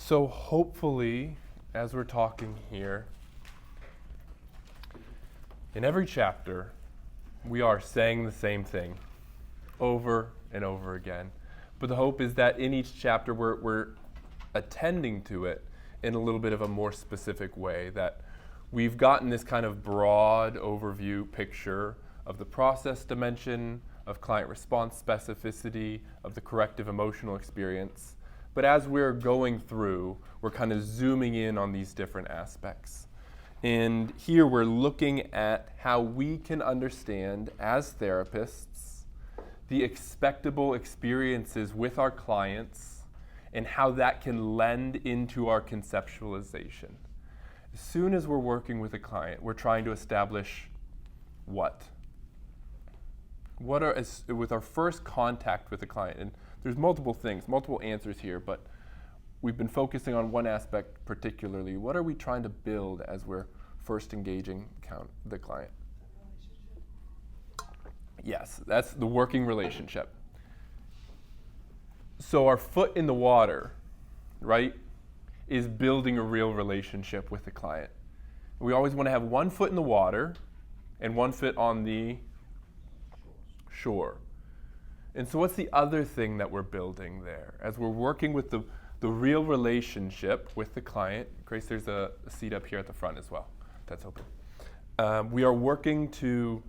So hopefully, as we're talking here, in every chapter, we are saying the same thing over and over again. But the hope is that in each chapter, we're attending to it in a little bit of a more specific way, that we've gotten this kind of broad overview picture of the process dimension, of client response specificity, of the corrective emotional experience. But as we're going through, we're kind of zooming in on these different aspects. And here we're looking at how we can understand, as therapists, the expectable experiences with our clients and how that can lend into our conceptualization. As soon as we're working with a client, we're trying to establish what? With our first contact with a client, and there's multiple things, multiple answers here, but we've been focusing on one aspect particularly. What are we trying to build as we're first engaging the client? Yes, that's the working relationship. So our foot in the water, right, is building a real relationship with the client. We always want to have one foot in the water and one foot on the shore. And so what's the other thing that we're building there? As we're working with the real relationship with the client, Grace, there's a seat up here at the front as well. That's open. We are working to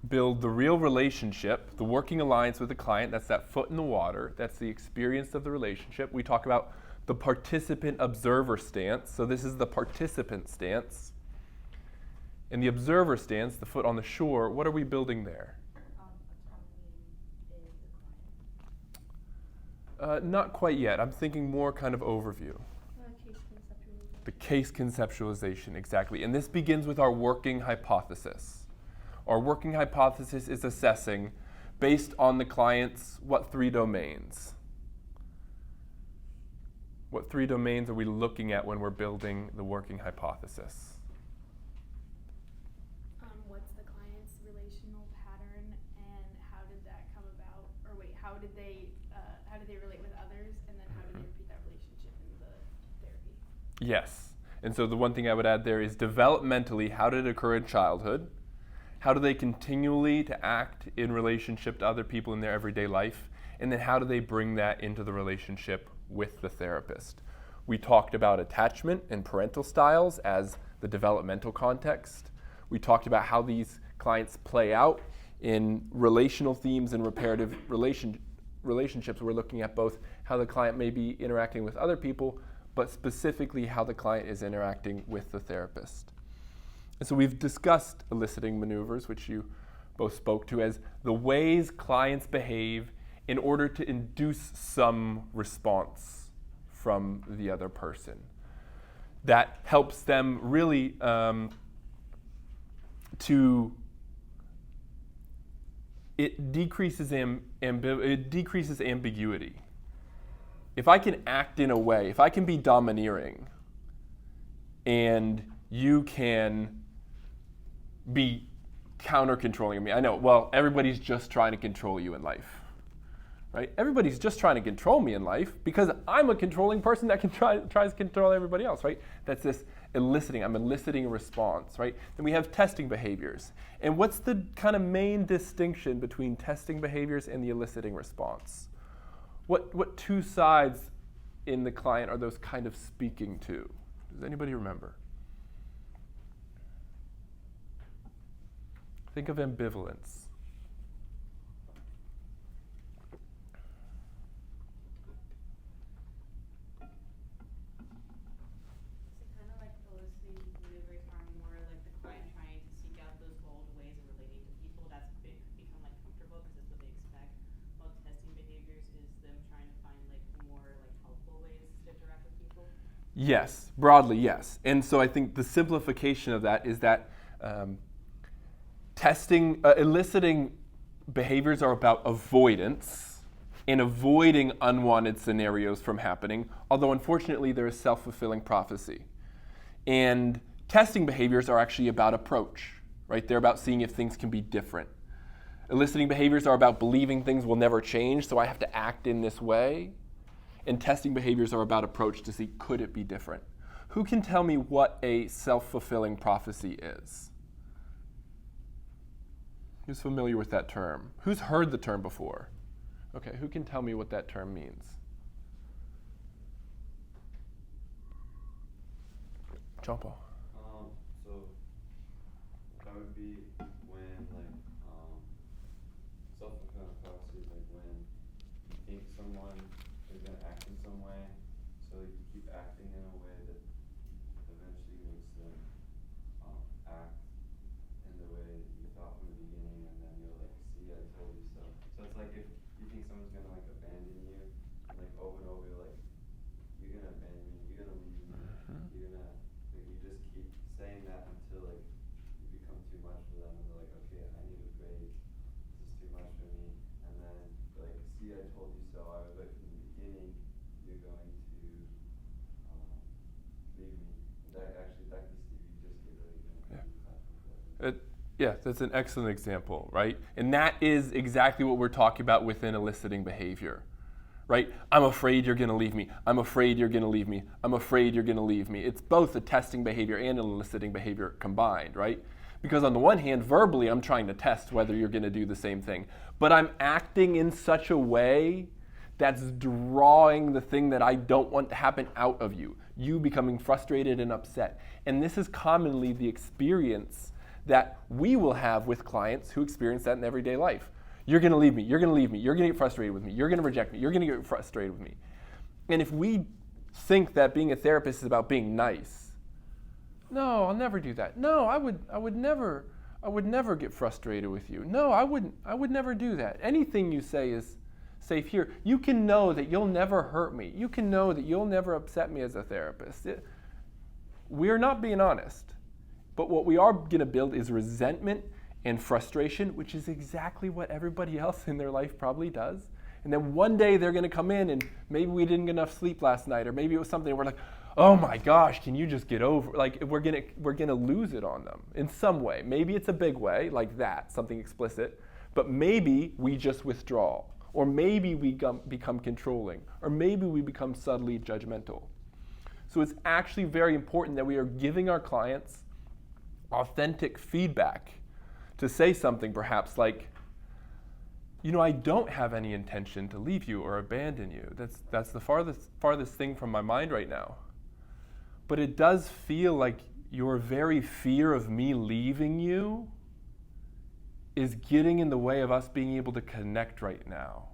build the real relationship, the working alliance with the client. That's that foot in the water. That's the experience of the relationship. We talk about the participant observer stance. So this is the participant stance. In the observer stance, the foot on the shore, what are we building there? Not quite yet. I'm thinking more kind of overview. The case conceptualization, exactly. And this begins with our working hypothesis. Our working hypothesis is assessing, based on the client's, what three domains? What three domains are we looking at when we're building the working hypothesis? What's the client's relational pattern, and how did that come about? Or wait, how did they relate with others, and then how do they repeat that relationship in the therapy? Yes. And so the one thing I would add there is developmentally, how did it occur in childhood? How do they continually to act in relationship to other people in their everyday life? And then how do they bring that into the relationship with the therapist? We talked about attachment and parental styles as the developmental context. We talked about how these clients play out in relational themes and reparative relationships. We're looking at both how the client may be interacting with other people, but specifically how the client is interacting with the therapist. And so we've discussed eliciting maneuvers, which you both spoke to, as the ways clients behave in order to induce some response from the other person. That helps them really it decreases ambiguity. If I can act in a way, if I can be domineering, and you can be counter-controlling me. I know, well, everybody's just trying to control you in life, right? Everybody's just trying to control me in life because I'm a controlling person that tries to control everybody else, right? That's this eliciting. I'm eliciting a response, right? Then we have testing behaviors. And what's the kind of main distinction between testing behaviors and the eliciting response? What two sides in the client are those kind of speaking to? Does anybody remember? Think of ambivalence. So kind of like eliciting maneuvers are more like the client trying to seek out those old ways of relating to people. That's become like comfortable because that's what they expect. While testing behaviors is them trying to find like more like helpful ways to interact with people. Yes, broadly, yes. And so I think the simplification of that is that eliciting behaviors are about avoidance and avoiding unwanted scenarios from happening, although unfortunately there is self-fulfilling prophecy. And testing behaviors are actually about approach, right? They're about seeing if things can be different. Eliciting behaviors are about believing things will never change, so I have to act in this way. and testing behaviors are about approach to see, could it be different? Who can tell me what a self-fulfilling prophecy is? Who's familiar with that term? Who's heard the term before? Okay, who can tell me what that term means? Jump on. So that would be when self-fulfilling prophecy is like when you think someone is gonna act in some way, so you keep acting in a way that eventually makes them act in the way that you thought from the beginning, and then you'll like see, I told you so. So it's like if you think someone's gonna like abandon you, like over and over, you're like, you're gonna abandon me, you're gonna leave me, you're gonna, like you just keep saying that until like you become too much for them, and they're like, okay, I need a break, this is too much for me, and then like, see, I told you so. I was like from the beginning, you're going to leave me. That actually, Dr. Steve, you just gave a really good Yeah, that's an excellent example, right? And that is exactly what we're talking about within eliciting behavior, right? I'm afraid you're going to leave me. I'm afraid you're going to leave me. I'm afraid you're going to leave me. It's both a testing behavior and an eliciting behavior combined, right? Because on the one hand, verbally, I'm trying to test whether you're going to do the same thing. But I'm acting in such a way that's drawing the thing that I don't want to happen out of you, you becoming frustrated and upset. And this is commonly the experience that we will have with clients who experience that in everyday life. You're going to leave me. You're going to leave me. You're going to get frustrated with me. You're going to reject me. You're going to get frustrated with me. And if we think that being a therapist is about being nice, no, I'll never do that. No, I would never get frustrated with you. No, I would never do that. Anything you say is safe here. You can know that you'll never hurt me. You can know that you'll never upset me as a therapist. We're not being honest. But what we are going to build is resentment and frustration, which is exactly what everybody else in their life probably does. And then one day they're going to come in and maybe we didn't get enough sleep last night, or maybe it was something we're like, oh my gosh, can you just get over? Like we're going to lose it on them in some way. Maybe it's a big way, like that, something explicit. But maybe we just withdraw, or maybe we become controlling, or maybe we become subtly judgmental. So it's actually very important that we are giving our clients authentic feedback to say something perhaps like, you know, I don't have any intention to leave you or abandon you. That's the farthest thing from my mind right now. But it does feel like your very fear of me leaving you is getting in the way of us being able to connect right now.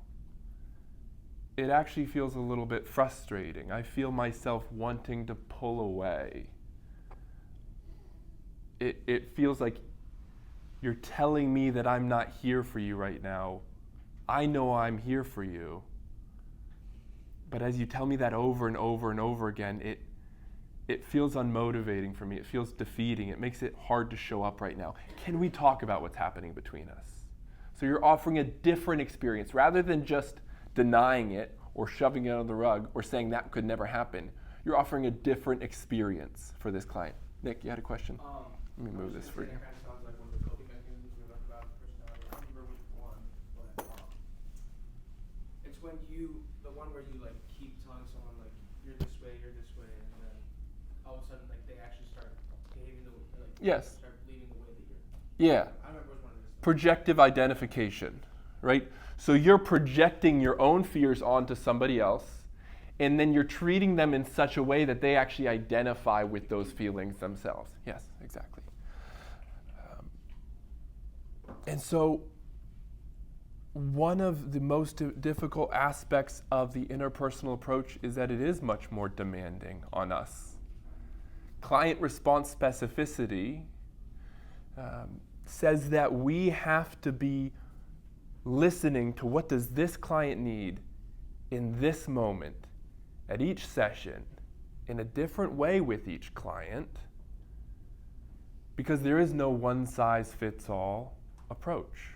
It actually feels a little bit frustrating. I feel myself wanting to pull away. It feels like you're telling me that I'm not here for you right now. I know I'm here for you. But as you tell me that over and over and over again, it feels unmotivating for me. It feels defeating. It makes it hard to show up right now. Can we talk about what's happening between us? So you're offering a different experience. Rather than just denying it or shoving it under the rug or saying that could never happen, you're offering a different experience for this client. Nick, you had a question? Let me move this for you. It kind of sounds like one of the coping mechanisms we talked about personality. I don't remember which one, but it's when the one where you like keep telling someone like you're this way, and then all of a sudden like they actually start behaving the way, like Yes. start believing the way that you're. Yeah. I remember it was one of those. Projective identification, right? So you're projecting your own fears onto somebody else, and then you're treating them in such a way that they actually identify with those feelings themselves. Yes, exactly. And so one of the most difficult aspects of the interpersonal approach is that it is much more demanding on us. Client response specificity says that we have to be listening to what does this client need in this moment, at each session, in a different way with each client, because there is no one-size-fits-all approach.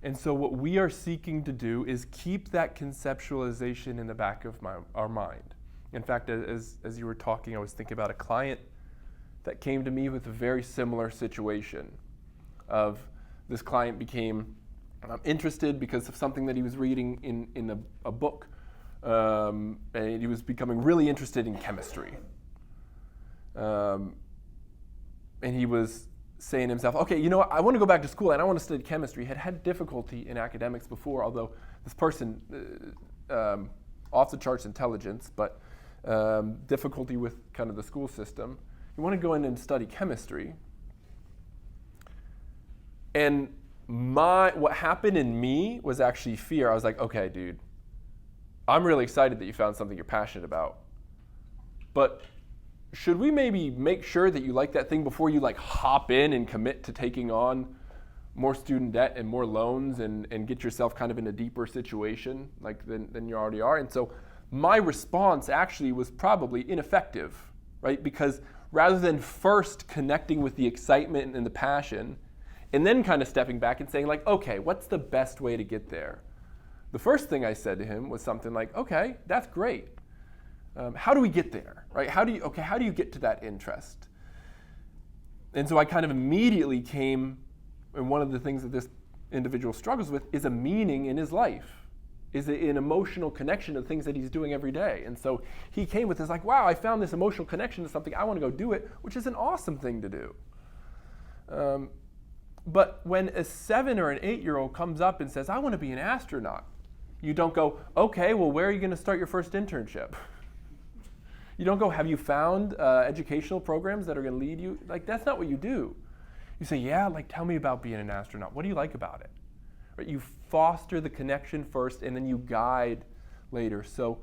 And so what we are seeking to do is keep that conceptualization in the back of our mind. In fact, as you were talking, I was thinking about a client that came to me with a very similar situation of this client became interested because of something that he was reading in a book and he was becoming really interested in chemistry. And he was saying to himself, okay, you know what, I want to go back to school and I want to study chemistry. He had had difficulty in academics before, although this person, off the charts intelligence, but difficulty with kind of the school system. He wanted to go in and study chemistry. And what happened in me was actually fear. I was like, okay, dude, I'm really excited that you found something you're passionate about. But should we maybe make sure that you like that thing before you like hop in and commit to taking on more student debt and more loans and get yourself kind of in a deeper situation like than you already are? And so my response actually was probably ineffective, right? Because rather than first connecting with the excitement and the passion, and then kind of stepping back and saying like, okay, what's the best way to get there? The first thing I said to him was something like, okay, that's great. How do we get there, right? How do you get to that interest? And so I kind of immediately came, and one of the things that this individual struggles with is a meaning in his life, is an emotional connection to the things that he's doing every day. And so he came with this like, wow, I found this emotional connection to something, I want to go do it, which is an awesome thing to do. But when a 7 or an 8-year-old comes up and says, I want to be an astronaut, you don't go, okay, well, where are you going to start your first internship? You don't go, have you found educational programs that are going to lead you? Like, that's not what you do. You say, yeah, like, tell me about being an astronaut. What do you like about it? Right? You foster the connection first, and then you guide later. So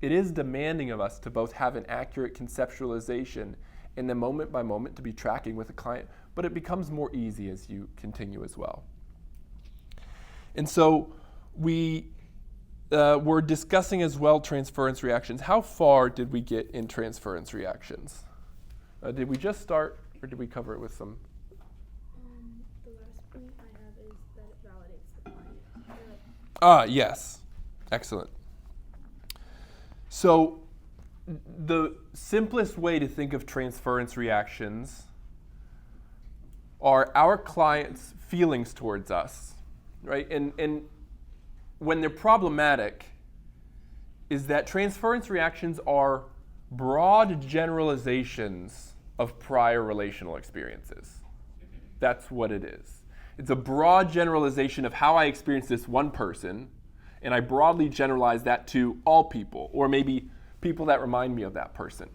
it is demanding of us to both have an accurate conceptualization and then moment by moment to be tracking with the client, but it becomes more easy as you continue as well. And so we're discussing as well transference reactions. How far did we get in transference reactions? Did we just start, or did we cover it with some? The last point I have is that it validates the client. Yes. Excellent. So the simplest way to think of transference reactions are our clients' feelings towards us, right? And when they're problematic, is that transference reactions are broad generalizations of prior relational experiences. That's what it is. It's a broad generalization of how I experienced this one person, and I broadly generalize that to all people, or maybe people that remind me of that person.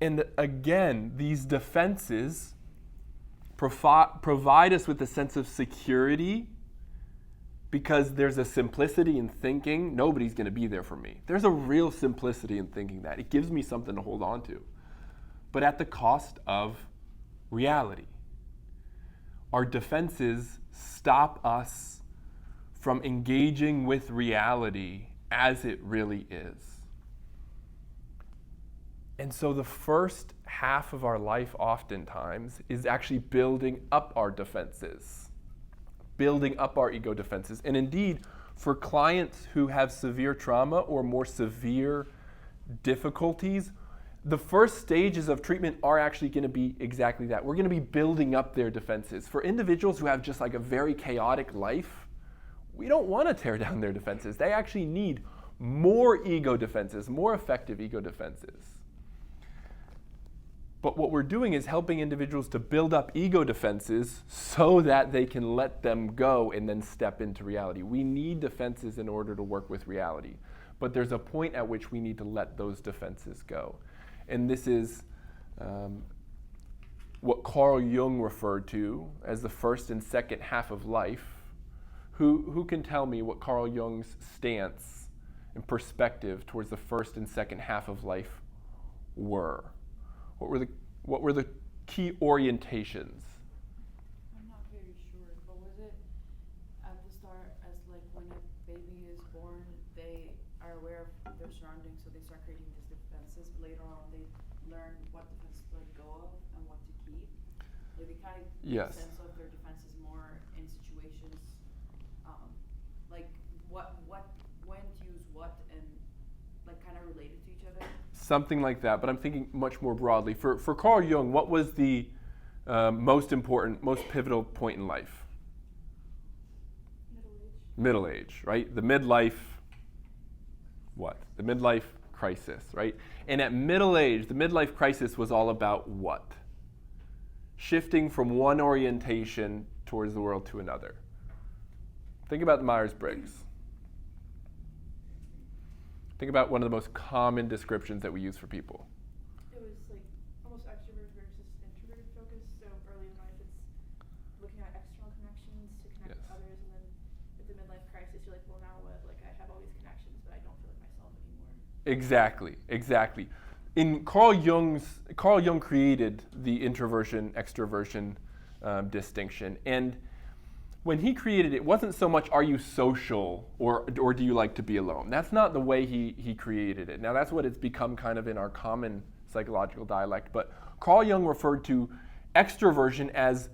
And again, these defenses provide us with a sense of security because there's a simplicity in thinking, nobody's going to be there for me. There's a real simplicity in thinking that. It gives me something to hold on to, but at the cost of reality. Our defenses stop us from engaging with reality as it really is. And so the first half of our life oftentimes is actually building up our defenses, building up our ego defenses. And indeed, for clients who have severe trauma or more severe difficulties, the first stages of treatment are actually going to be exactly that. We're going to be building up their defenses. For individuals who have just like a very chaotic life, we don't want to tear down their defenses. They actually need more ego defenses, more effective ego defenses. But what we're doing is helping individuals to build up ego defenses so that they can let them go and then step into reality. We need defenses in order to work with reality. But there's a point at which we need to let those defenses go. And this is what Carl Jung referred to as the first and second half of life. Who can tell me what Carl Jung's stance and perspective towards the first and second half of life were? What were the key orientations? I'm not very sure, but was it at the start as like when a baby is born, they are aware of their surroundings, so they start creating these defenses. Later on, they learn what defenses to let go of and what to keep. Like they kind of get a sense of their defenses more in situations, like when to use what and like kind of related to each other. Something like that, but I'm thinking much more broadly. For Carl Jung, what was the most important, most pivotal point in life? Middle age. Middle age, right? The midlife what? The midlife crisis, right? And at middle age, the midlife crisis was all about what? Shifting from one orientation towards the world to another. Think about the Myers-Briggs. Think about one of the most common descriptions that we use for people. It was like almost extrovert versus introverted focus. So early in life, it's looking at external connections to connect with others, and then with the midlife crisis, you're like, well, now what? Like, I have all these connections, but I don't feel like myself anymore. Exactly. In Carl Jung created the introversion-extroversion distinction, and when he created it, it wasn't so much are you social or do you like to be alone. That's not the way he created it. Now that's what it's become kind of in our common psychological dialect. But Carl Jung referred to extroversion as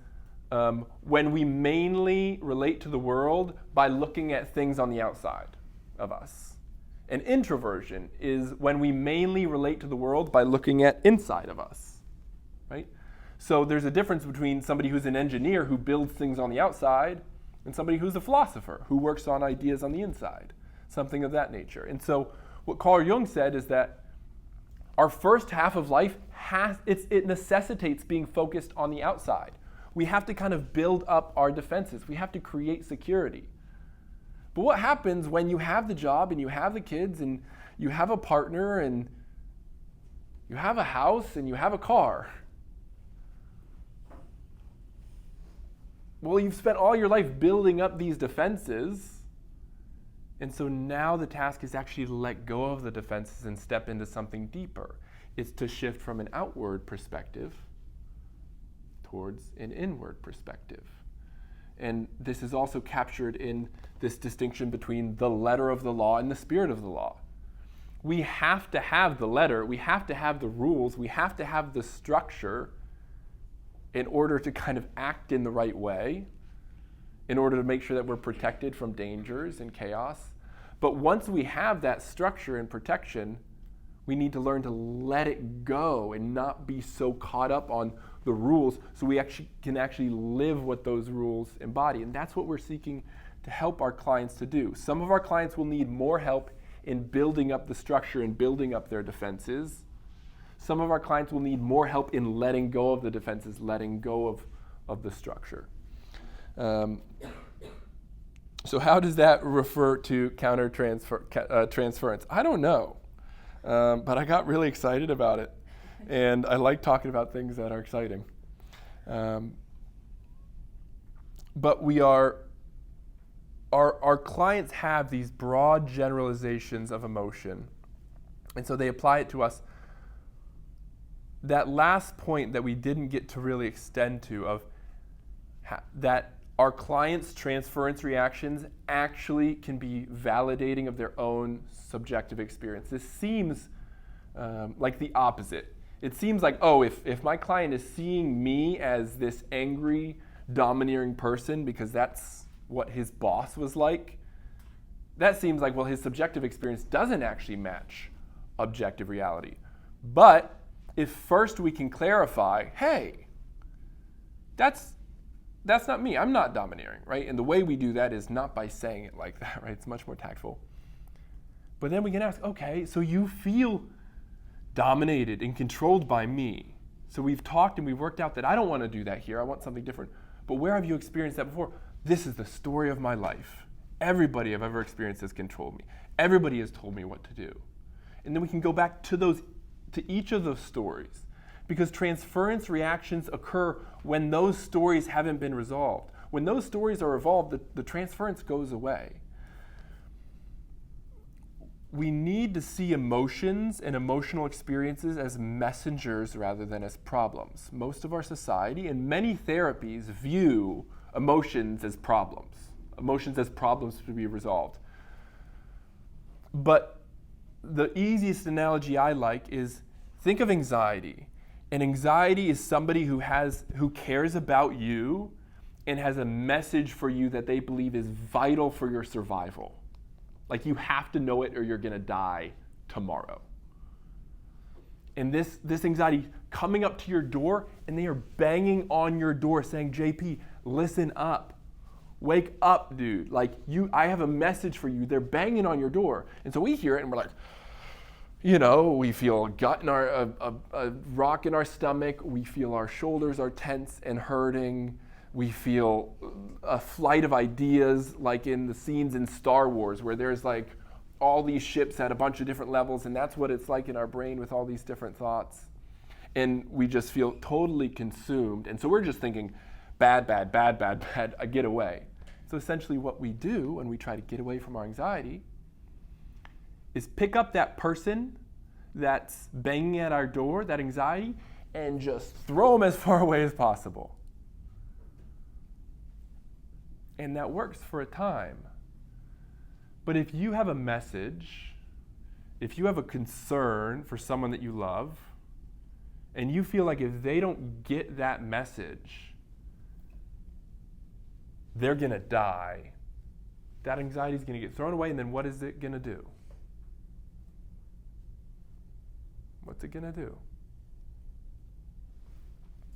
when we mainly relate to the world by looking at things on the outside of us. And introversion is when we mainly relate to the world by looking at inside of us, right? So there's a difference between somebody who's an engineer who builds things on the outside and somebody who's a philosopher who works on ideas on the inside, something of that nature. And so what Carl Jung said is that our first half of life it necessitates being focused on the outside. We have to kind of build up our defenses. We have to create security. But what happens when you have the job and you have the kids and you have a partner and you have a house and you have a car? Well, you've spent all your life building up these defenses, and so now the task is actually to let go of the defenses and step into something deeper. It's to shift from an outward perspective towards an inward perspective. And this is also captured in this distinction between the letter of the law and the spirit of the law. We have to have the letter, we have to have the rules, we have to have the structure in order to kind of act in the right way, in order to make sure that we're protected from dangers and chaos. But once we have that structure and protection, we need to learn to let it go and not be so caught up on the rules so we can actually live what those rules embody. And that's what we're seeking to help our clients to do. Some of our clients will need more help in building up the structure and building up their defenses. Some of our clients will need more help in letting go of the defenses, letting go of the structure. So how does that refer to transference? I don't know, but I got really excited about it, and I like talking about things that are exciting. But our clients have these broad generalizations of emotion, and so they apply it to us. That last point that we didn't get to really extend to of that our clients' transference reactions actually can be validating of their own subjective experience. This seems like the opposite. It seems like, oh, if my client is seeing me as this angry, domineering person because that's what his boss was like, that seems like, well, his subjective experience doesn't actually match objective reality. But if first we can clarify, hey, that's not me, I'm not domineering, right? And the way we do that is not by saying it like that, right? It's much more tactful. But then we can ask, okay, so you feel dominated and controlled by me. So we've talked and we've worked out that I don't want to do that here, I want something different. But where have you experienced that before? This is the story of my life. Everybody I've ever experienced has controlled me. Everybody has told me what to do. And then we can go back to each of those stories, because transference reactions occur when those stories haven't been resolved. When those stories are resolved, the transference goes away. We need to see emotions and emotional experiences as messengers rather than as problems. Most of our society and many therapies view emotions as problems to be resolved. But the easiest analogy I like is, think of anxiety. And anxiety is somebody who cares about you and has a message for you that they believe is vital for your survival. Like, you have to know it or you're going to die tomorrow. And this anxiety coming up to your door, and they are banging on your door saying, JP, listen up. Wake up, dude. Like, I have a message for you. They're banging on your door. And so we hear it and we're like, we feel a gut in a rock in our stomach. We feel our shoulders are tense and hurting. We feel a flight of ideas, like in the scenes in Star Wars, where there's like all these ships at a bunch of different levels, and that's what it's like in our brain with all these different thoughts. And we just feel totally consumed. And so we're just thinking, bad, bad, bad, bad, bad, I get away. So essentially what we do when we try to get away from our anxiety is pick up that person that's banging at our door, that anxiety, and just throw them as far away as possible. And that works for a time. But if you have a message, if you have a concern for someone that you love, and you feel like if they don't get that message, they're going to die, that anxiety is going to get thrown away, and then what is it going to do? What's it going to do?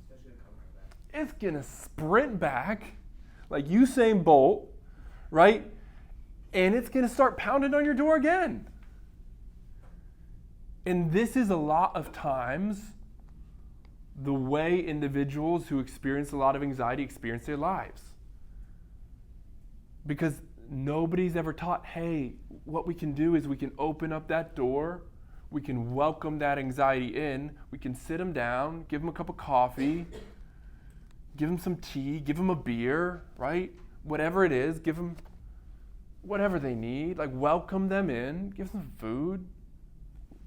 It's gonna come right back. It's going to sprint back like Usain Bolt, right? And it's going to start pounding on your door again. And this is a lot of times the way individuals who experience a lot of anxiety experience their lives. Because nobody's ever taught, hey, what we can do is we can open up that door, we can welcome that anxiety in, we can sit them down, give them a cup of coffee, give them some tea, give them a beer, right? Whatever it is, give them whatever they need, like welcome them in, give them food,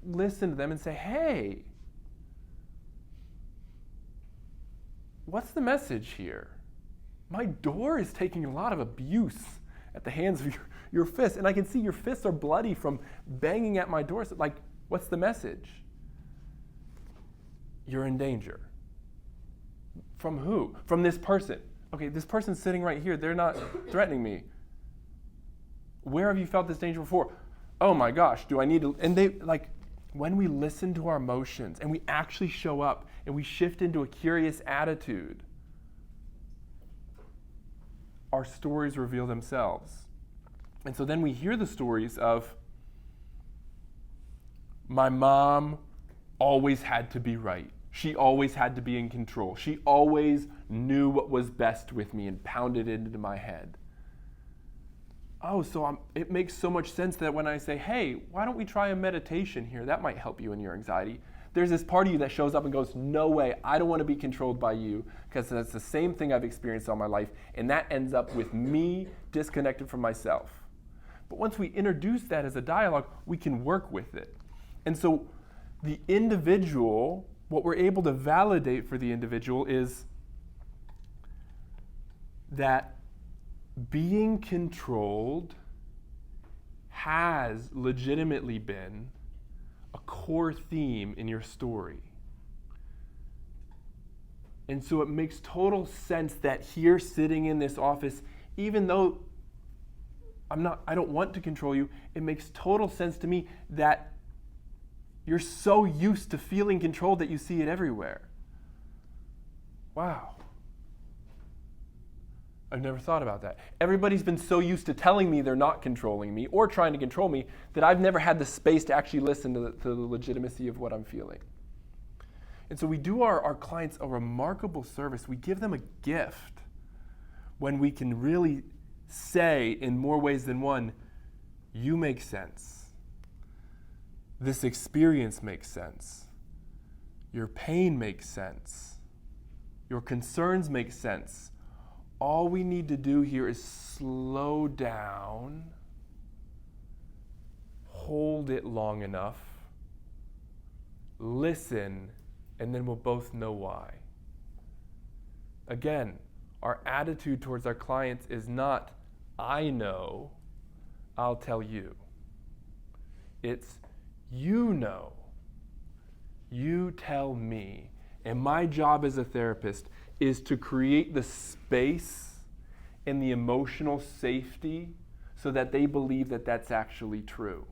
listen to them and say, hey, what's the message here? My door is taking a lot of abuse at the hands of your fists, and I can see your fists are bloody from banging at my door. So, like, what's the message? You're in danger. From who? From this person. Okay, this person's sitting right here. They're not threatening me. Where have you felt this danger before? Oh my gosh, do I need to? And they, like, when we listen to our emotions and we actually show up and we shift into a curious attitude, our stories reveal themselves. And so then we hear the stories of, my mom always had to be right. She always had to be in control. She always knew what was best with me and pounded it into my head. Oh, so it makes so much sense that when I say, hey, why don't we try a meditation here? That might help you in your anxiety. There's this part of you that shows up and goes, no way, I don't want to be controlled by you, because that's the same thing I've experienced all my life, and that ends up with me disconnected from myself. But once we introduce that as a dialogue, we can work with it. And so the individual, what we're able to validate for the individual is that being controlled has legitimately been a core theme in your story. And so it makes total sense that here sitting in this office, even though I don't want to control you, it makes total sense to me that you're so used to feeling controlled that you see it everywhere. Wow. I've never thought about that. Everybody's been so used to telling me they're not controlling me or trying to control me that I've never had the space to actually listen to the legitimacy of what I'm feeling. And so we do our clients a remarkable service. We give them a gift when we can really say in more ways than one, you make sense. This experience makes sense. Your pain makes sense. Your concerns make sense. All we need to do here is slow down, hold it long enough, listen, and then we'll both know why. Again, our attitude towards our clients is not, I know, I'll tell you. It's, you know, you tell me. And my job as a therapist is to create the space and the emotional safety so that they believe that that's actually true.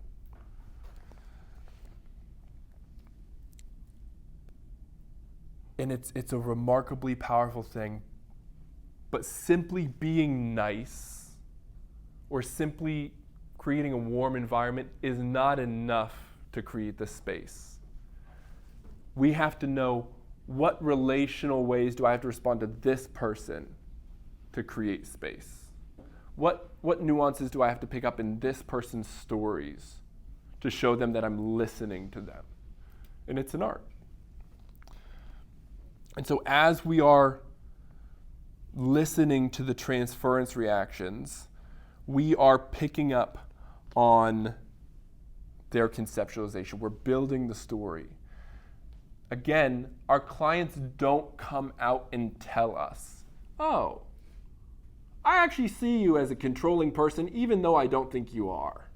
And it's a remarkably powerful thing but simply being nice or simply creating a warm environment is not enough to create the space. We have to know what relational ways do I have to respond to this person to create space. What nuances do I have to pick up in this person's stories to show them that I'm listening to them? And it's an art. And so as we are listening to the transference reactions, we are picking up on their conceptualization. We're building the story. Again, our clients don't come out and tell us, oh, I actually see you as a controlling person, even though I don't think you are.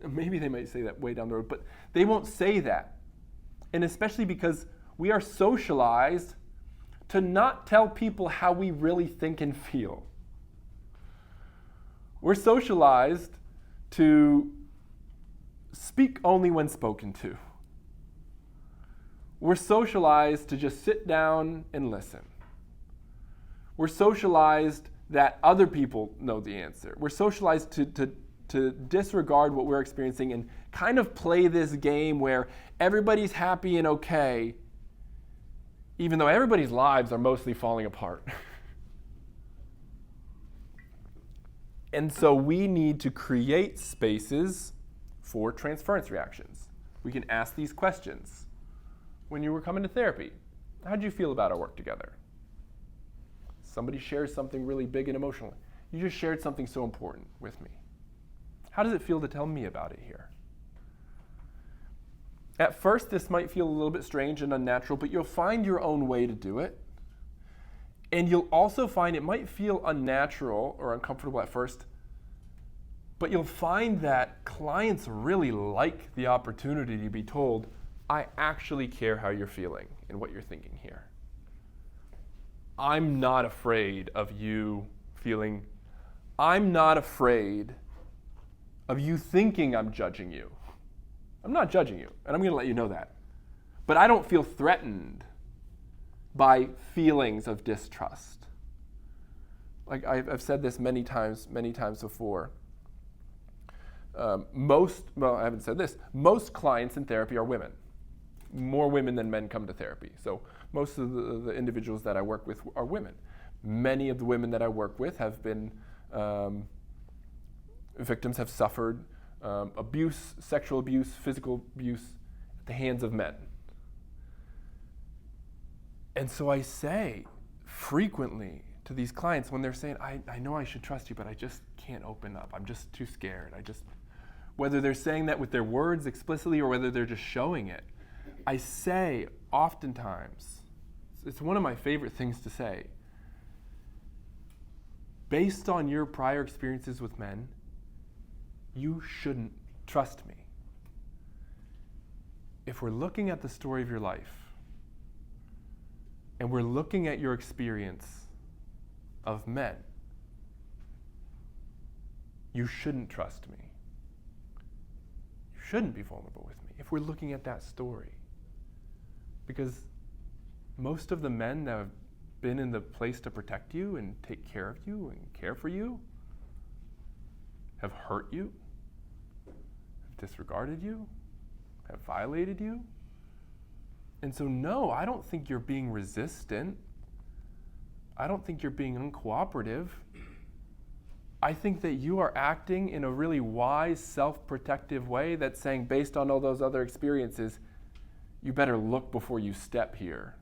Maybe they might say that way down the road, but they won't say that. And especially because we are socialized to not tell people how we really think and feel. We're socialized to speak only when spoken to. We're socialized to just sit down and listen. We're socialized that other people know the answer. We're socialized to disregard what we're experiencing and kind of play this game where everybody's happy and okay, even though everybody's lives are mostly falling apart. And so we need to create spaces for transference reactions. We can ask these questions. When you were coming to therapy, how did you feel about our work together? Somebody shares something really big and emotional. You just shared something so important with me. How does it feel to tell me about it here? At first, this might feel a little bit strange and unnatural, but you'll find your own way to do it. And you'll also find it might feel unnatural or uncomfortable at first, but you'll find that clients really like the opportunity to be told, I actually care how you're feeling and what you're thinking here. I'm not afraid of you feeling, I'm not afraid of you thinking I'm judging you. I'm not judging you, and I'm going to let you know that. But I don't feel threatened by feelings of distrust. Like I've said this many times before. I haven't said this. Most clients in therapy are women. More women than men come to therapy. So most of the individuals that I work with are women. Many of the women that I work with have been victims, have suffered abuse, sexual abuse, physical abuse at the hands of men. And so I say frequently to these clients when they're saying, I know I should trust you, but I just can't open up. I'm just too scared. Whether they're saying that with their words explicitly or whether they're just showing it, I say oftentimes, it's one of my favorite things to say, based on your prior experiences with men, you shouldn't trust me. If we're looking at the story of your life and we're looking at your experience of men, you shouldn't trust me. You shouldn't be vulnerable with me if we're looking at that story. Because most of the men that have been in the place to protect you and take care of you and care for you have hurt you, have disregarded you, have violated you. And so no, I don't think you're being resistant. I don't think you're being uncooperative. I think that you are acting in a really wise, self-protective way that's saying, based on all those other experiences, you better look before you step here.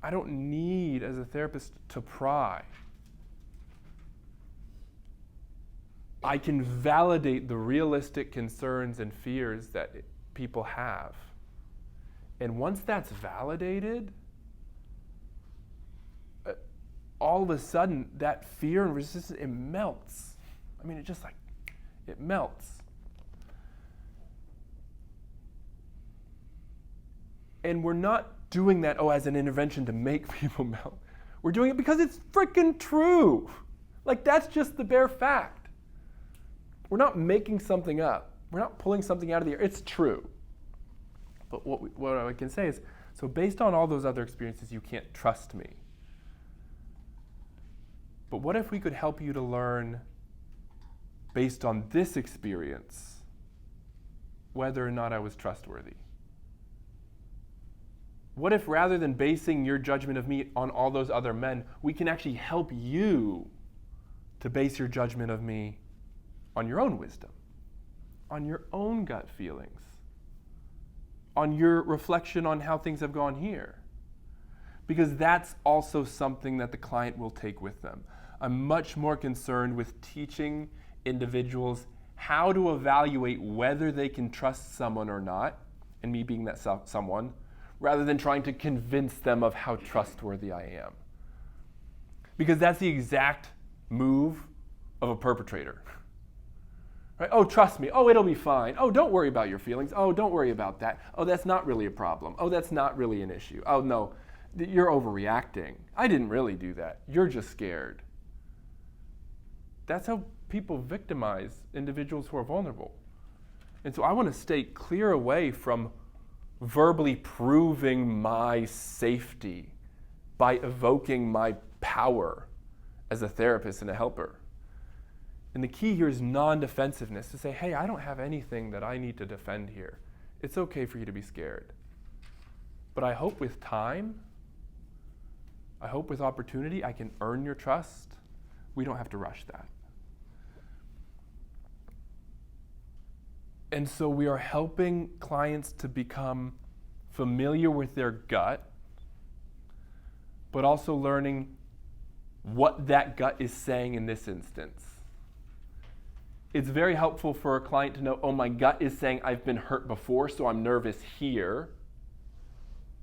I don't need, as a therapist, to pry. I can validate the realistic concerns and fears that people have. And once that's validated, all of a sudden, that fear and resistance, it melts. I mean, it melts. And we're not doing that, as an intervention to make people melt. We're doing it because it's freaking true. Like, that's just the bare fact. We're not making something up. We're not pulling something out of the air. It's true. But what I can say is, So based on all those other experiences, you can't trust me. But what if we could help you to learn, based on this experience, whether or not I was trustworthy? What if rather than basing your judgment of me on all those other men, we can actually help you to base your judgment of me on your own wisdom, on your own gut feelings, on your reflection on how things have gone here? Because that's also something that the client will take with them. I'm much more concerned with teaching individuals how to evaluate whether they can trust someone or not, and me being that someone, rather than trying to convince them of how trustworthy I am. Because that's the exact move of a perpetrator. Right? Oh, trust me. Oh, it'll be fine. Oh, don't worry about your feelings. Oh, don't worry about that. Oh, that's not really a problem. Oh, that's not really an issue. Oh, no, you're overreacting. I didn't really do that. You're just scared. That's how people victimize individuals who are vulnerable. And so I want to stay clear away from verbally proving my safety by evoking my power as a therapist and a helper. And the key here is non-defensiveness, to say, hey, I don't have anything that I need to defend here. It's okay for you to be scared. But I hope with time, I hope with opportunity, I can earn your trust. We don't have to rush that. And so we are helping clients to become familiar with their gut, but also learning what that gut is saying in this instance. It's very helpful for a client to know, oh, my gut is saying I've been hurt before, so I'm nervous here.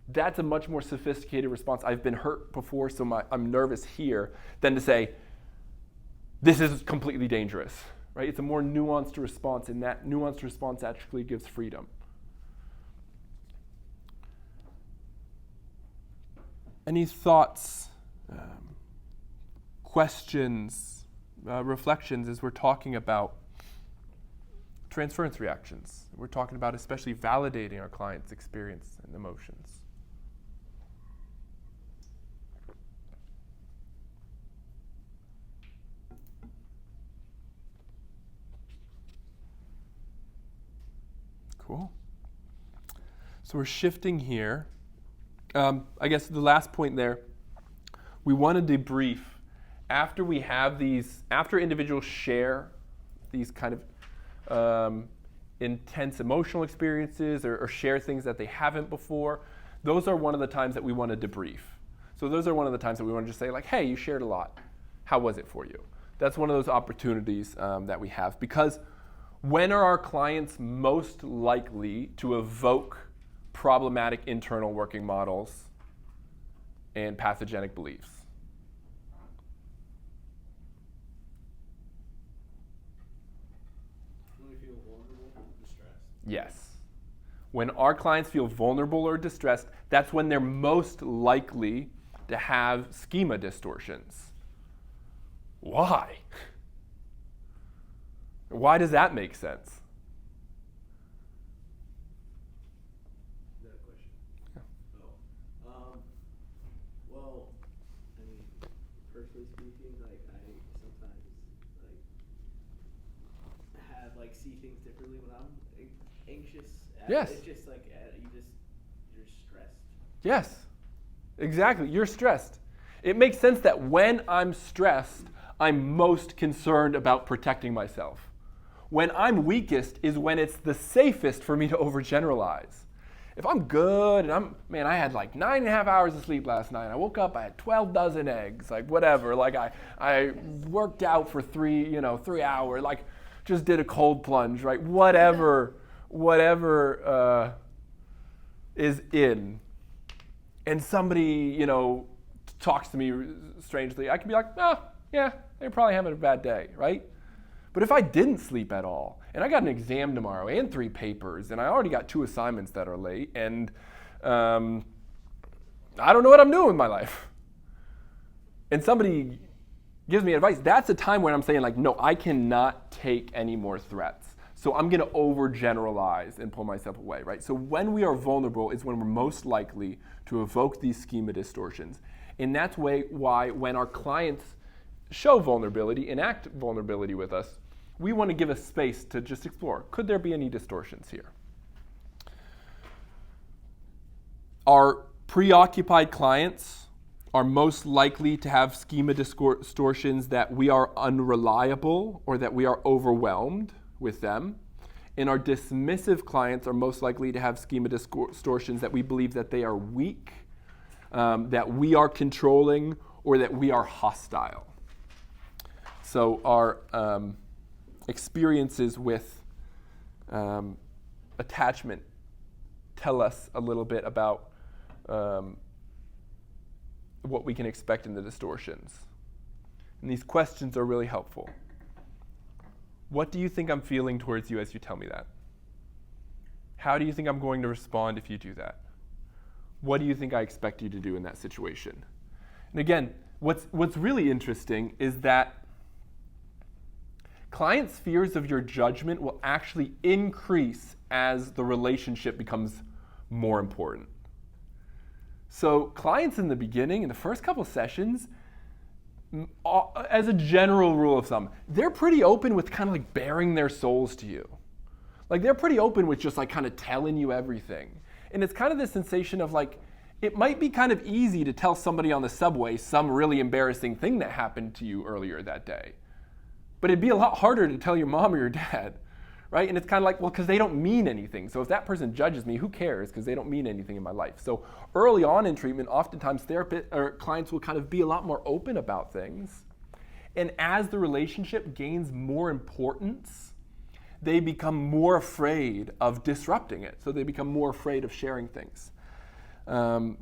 That's a much more sophisticated response. I've been hurt before, so I'm nervous here, than to say, this is completely dangerous. Right? It's a more nuanced response, and that nuanced response actually gives freedom. Any thoughts, questions, reflections as we're talking about transference reactions? We're talking about especially validating our client's experience and emotions. Cool. So we're shifting here. I guess the last point there, we want to debrief after we have these, after individuals share these kind of intense emotional experiences or share things that they haven't before. Those are one of the times that we want to debrief. So those are one of the times that we want to just say, like, hey, you shared a lot. How was it for you? That's one of those opportunities that we have, because when are our clients most likely to evoke problematic internal working models and pathogenic beliefs? When we feel vulnerable and distressed. Yes. When our clients feel vulnerable or distressed, that's when they're most likely to have schema distortions. Why? Why does that make sense? Is that a question? Yeah. Oh. Well, I mean, personally speaking, like, I sometimes, like, have, like, see things differently when I'm anxious. Yes. It's just, like, you're stressed. Yes, exactly. You're stressed. It makes sense that when I'm stressed, I'm most concerned about protecting myself. When I'm weakest is when it's the safest for me to overgeneralize. If I'm good and I had like 9.5 hours of sleep last night. I woke up, I had 12 dozen eggs, like whatever. Like I worked out for 3 hours, like just did a cold plunge, right? Whatever is in. And somebody, talks to me strangely, I can be like, yeah, they're probably having a bad day, right? But if I didn't sleep at all, and I got an exam tomorrow and 3 papers, and I already got 2 assignments that are late, and I don't know what I'm doing with my life, and somebody gives me advice, that's a time when I'm saying, like, no, I cannot take any more threats. So I'm going to overgeneralize and pull myself away, right? So when we are vulnerable is when we're most likely to evoke these schema distortions. And that's why when our clients show vulnerability, enact vulnerability with us, we want to give a space to just explore. Could there be any distortions here? Our preoccupied clients are most likely to have schema distortions that we are unreliable or that we are overwhelmed with them. And our dismissive clients are most likely to have schema distortions that we believe that they are weak, that we are controlling, or that we are hostile. So our experiences with attachment tell us a little bit about what we can expect in the distortions. And these questions are really helpful. What do you think I'm feeling towards you as you tell me that? How do you think I'm going to respond if you do that? What do you think I expect you to do in that situation? And again, what's really interesting is that clients' fears of your judgment will actually increase as the relationship becomes more important. So clients in the beginning, in the first couple sessions, as a general rule of thumb, they're pretty open with kind of like bearing their souls to you. Like they're pretty open with just like kind of telling you everything. And it's kind of this sensation of like, it might be kind of easy to tell somebody on the subway some really embarrassing thing that happened to you earlier that day. But it'd be a lot harder to tell your mom or your dad, right? And it's kind of like, well, because they don't mean anything. So if that person judges me, who cares? Because they don't mean anything in my life. So early on in treatment, oftentimes therapists or clients will kind of be a lot more open about things. And as the relationship gains more importance, they become more afraid of disrupting it. So they become more afraid of sharing things. And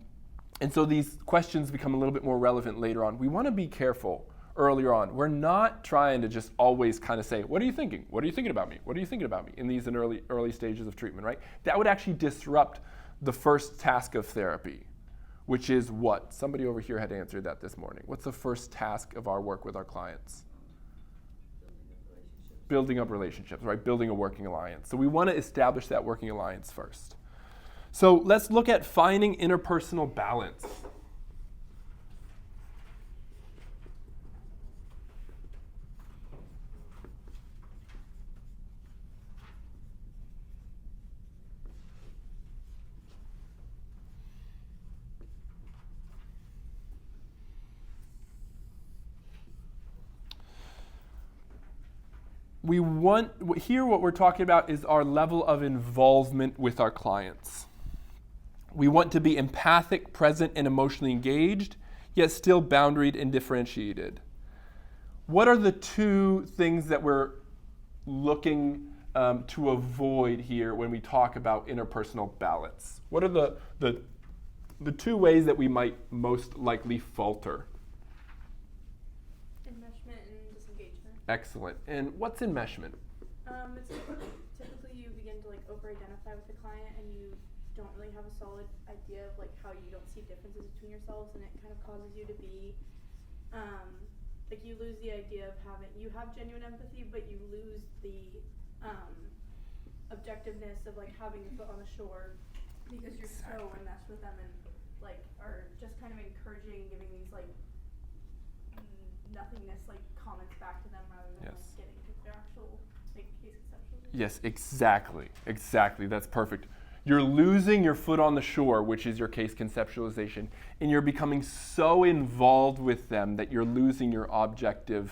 so these questions become a little bit more relevant later on. We want to be careful earlier on. We're not trying to just always kind of say, what are you thinking? What are you thinking about me? What are you thinking about me? In these early stages of treatment, right? That would actually disrupt the first task of therapy, which is what? Somebody over here had answered that this morning. What's the first task of our work with our clients? Building up relationships, right? Building a working alliance. So we want to establish that working alliance first. So let's look at finding interpersonal balance. Here what we're talking about is our level of involvement with our clients. We want to be empathic, present, and emotionally engaged, yet still boundaried and differentiated. What are the two things that we're looking to avoid here when we talk about interpersonal balance? What are the two ways that we might most likely falter? Enmeshment and disengagement. Excellent. And what's enmeshment? It's typically you begin to like over-identify with the client and you don't really have a solid idea of like how you don't see differences between yourselves, and it kind of causes you to be like you lose the idea of you have genuine empathy, but you lose the objectiveness of like having your foot on the shore because you're so enmeshed with them and like are just kind of encouraging and giving these like nothingness like comments back to them rather than like getting to their actual like case conceptualization. Yes, exactly. That's perfect. You're losing your foot on the shore, which is your case conceptualization, and you're becoming so involved with them that you're losing your objectivity,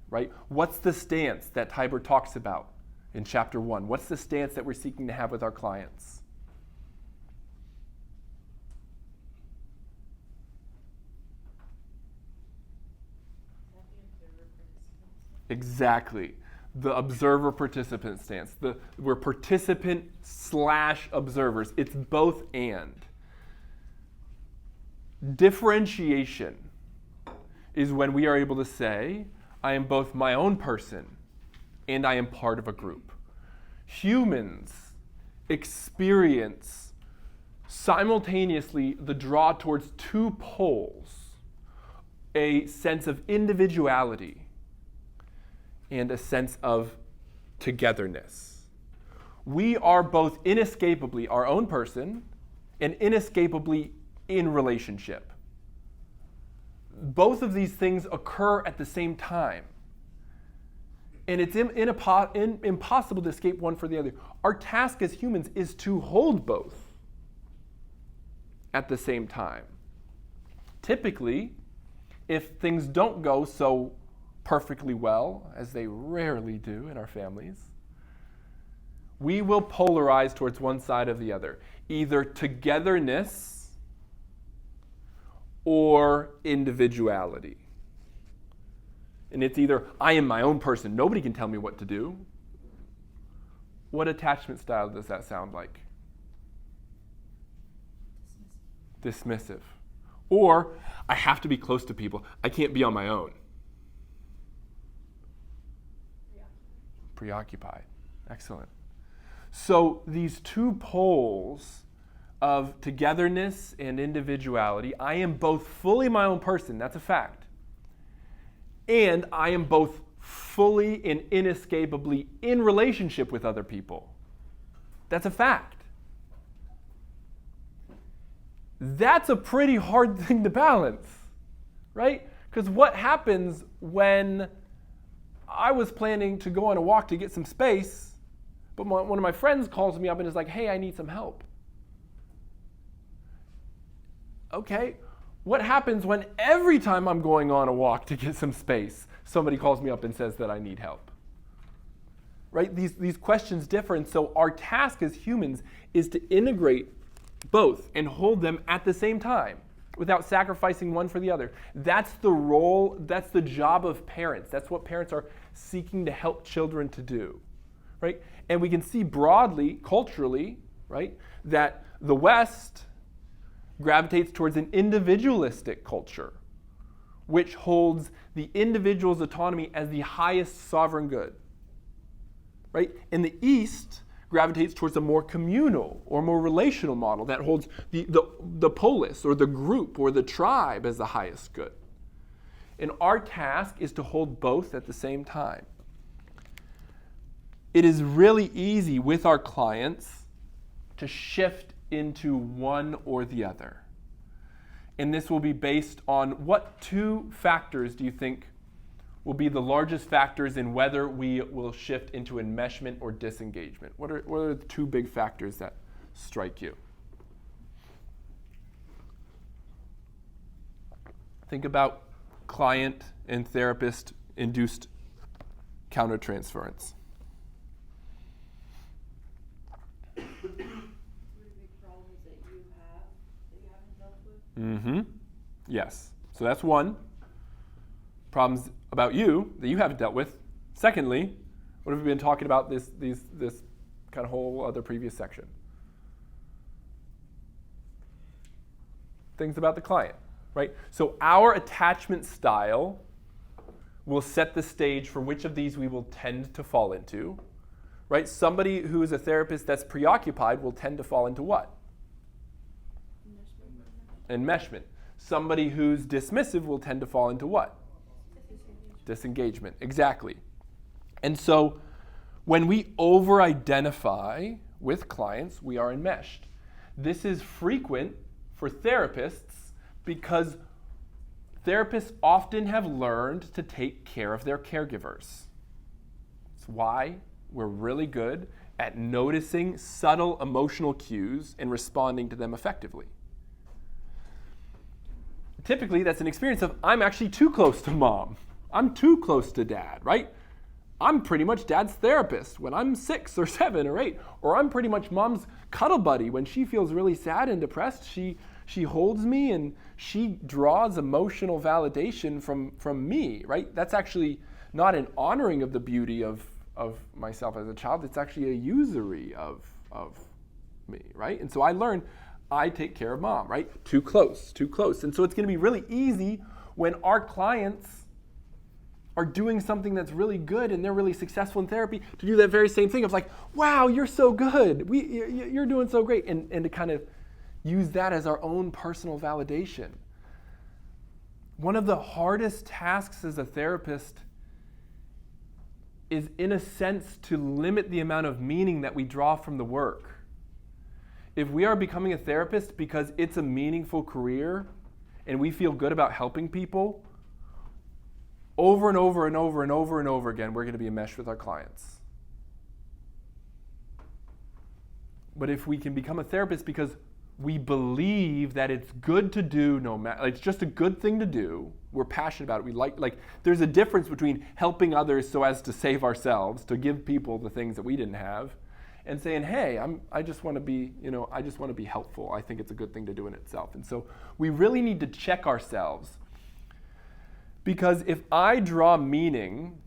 right? What's the stance that Tiber talks about in chapter 1? What's the stance that we're seeking to have with our clients? Exactly. The observer-participant stance. We're participant/observers. It's both and. Differentiation is when we are able to say, I am both my own person and I am part of a group. Humans experience simultaneously the draw towards two poles, a sense of individuality and a sense of togetherness. We are both inescapably our own person and inescapably in relationship. Both of these things occur at the same time. And it's impossible to escape one for the other. Our task as humans is to hold both at the same time. Typically, if things don't go so perfectly well, as they rarely do in our families, we will polarize towards one side or the other, either togetherness or individuality. And it's either, I am my own person, nobody can tell me what to do. What attachment style does that sound like? Dismissive. Or, I have to be close to people, I can't be on my own. Preoccupied. Excellent. So these two poles of togetherness and individuality, I am both fully my own person, that's a fact. And I am both fully and inescapably in relationship with other people. That's a fact. That's a pretty hard thing to balance, right? Because what happens when I was planning to go on a walk to get some space, but one of my friends calls me up and is like, hey, I need some help. Okay, what happens when every time I'm going on a walk to get some space, somebody calls me up and says that I need help? Right? These questions differ, and so our task as humans is to integrate both and hold them at the same time without sacrificing one for the other. That's the role, that's the job of parents. That's what parents are seeking to help children to do, right? And we can see broadly, culturally, right, that the West gravitates towards an individualistic culture, which holds the individual's autonomy as the highest sovereign good, right? And the East gravitates towards a more communal or more relational model that holds the polis or the group or the tribe as the highest good. And our task is to hold both at the same time. It is really easy with our clients to shift into one or the other. And this will be based on what two factors do you think will be the largest factors in whether we will shift into enmeshment or disengagement? What are the two big factors that strike you? Think about client and therapist induced countertransference. Yes. So that's one. Problems about you that you haven't dealt with. Secondly, what have we been talking about this kind of whole other previous section? Things about the client, right? So our attachment style will set the stage for which of these we will tend to fall into, right? Somebody who is a therapist that's preoccupied will tend to fall into what? Enmeshment. Somebody who's dismissive will tend to fall into what? Disengagement. Exactly. And so when we over-identify with clients, we are enmeshed. This is frequent for therapists because therapists often have learned to take care of their caregivers. It's why we're really good at noticing subtle emotional cues and responding to them effectively. Typically, that's an experience of, I'm actually too close to mom. I'm too close to dad, right? I'm pretty much dad's therapist when I'm 6 or 7 or 8. Or I'm pretty much mom's cuddle buddy. When she feels really sad and depressed, she holds me and she draws emotional validation from me, right? That's actually not an honoring of the beauty of myself as a child. It's actually a usury of me, right? And so I learned, I take care of mom, right? Too close. And so it's going to be really easy when our clients are doing something that's really good and they're really successful in therapy to do that very same thing of like, wow, you're so good. You're doing so great. And to kind of use that as our own personal validation. One of the hardest tasks as a therapist is in a sense to limit the amount of meaning that we draw from the work. If we are becoming a therapist because it's a meaningful career and we feel good about helping people, over and over and over and over and over again, we're going to be enmeshed with our clients. But if we can become a therapist because we believe that it's good to do, no matter, it's just a good thing to do, we're passionate about it, we like there's a difference between helping others so as to save ourselves, to give people the things that we didn't have, and saying, hey, I just want to be, I just want to be helpful. I think it's a good thing to do in itself. And so we really need to check ourselves, because if I draw meaning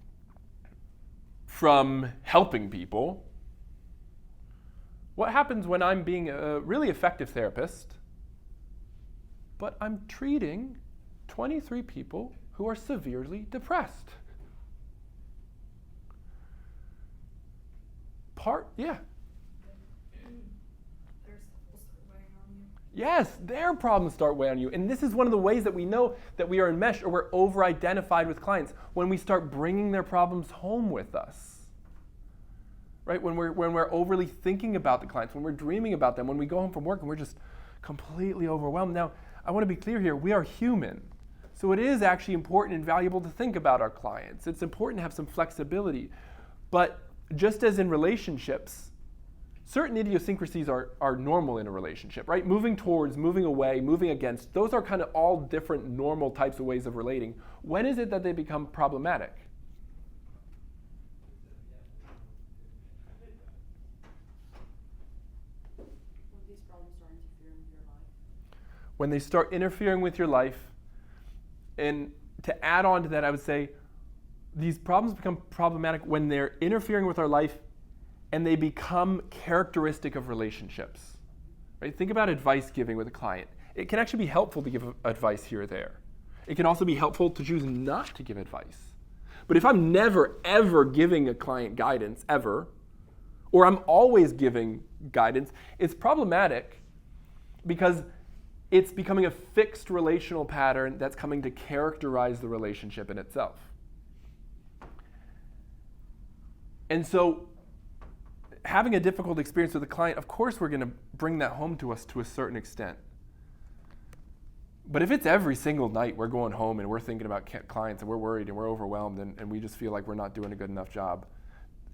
from helping people, what happens when I'm being a really effective therapist, but I'm treating 23 people who are severely depressed? Yeah. Yes, their problems start weighing on you. And this is one of the ways that we know that we are enmeshed or we're over-identified with clients, when we start bringing their problems home with us. Right? When we're overly thinking about the clients, when we're dreaming about them, when we go home from work and we're just completely overwhelmed. Now, I want to be clear here, we are human. So it is actually important and valuable to think about our clients. It's important to have some flexibility. But just as in relationships, certain idiosyncrasies are normal in a relationship, right? Moving towards, moving away, moving against, those are kind of all different normal types of ways of relating. When is it that they become problematic? When they start interfering with your life. And to add on to that, I would say these problems become problematic when they're interfering with our life and they become characteristic of relationships. Right? Think about advice giving with a client. It can actually be helpful to give advice here or there. It can also be helpful to choose not to give advice. But if I'm never, ever giving a client guidance, ever, or I'm always giving guidance, it's problematic because it's becoming a fixed relational pattern that's coming to characterize the relationship in itself. And so having a difficult experience with a client, of course we're going to bring that home to us to a certain extent. But if it's every single night we're going home and we're thinking about clients and we're worried and we're overwhelmed and we just feel like we're not doing a good enough job,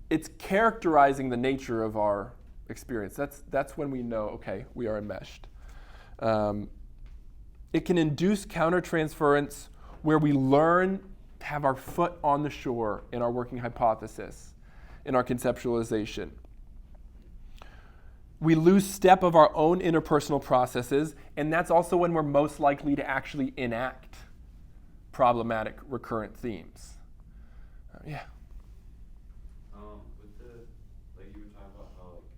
it's characterizing the nature of our experience. That's when we know, okay, we are enmeshed. It can induce countertransference where we learn to have our foot on the shore in our working hypothesis, in our conceptualization. We lose step of our own interpersonal processes, and that's also when we're most likely to actually enact problematic recurrent themes. Yeah. With the, like you were talking about how like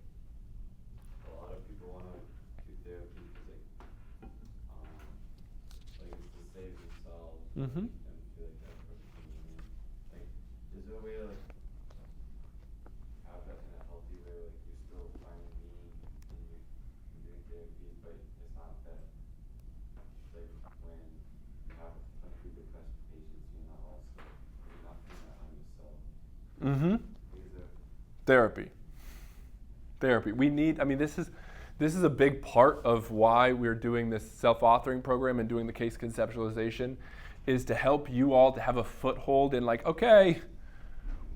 a lot of people want to do therapy because like it's to save themselves Mm-hmm. and feel like that's what it's doing. Like, is there a way to like have that in a healthy way, like you're still finding meaning in doing therapy, but it's not that like when you have clinically depressed patients, you're not putting that on yourself. Mm-hmm. Therapy. We need, this is a big part of why we're doing this self-authoring program and doing the case conceptualization, is to help you all to have a foothold in like, okay,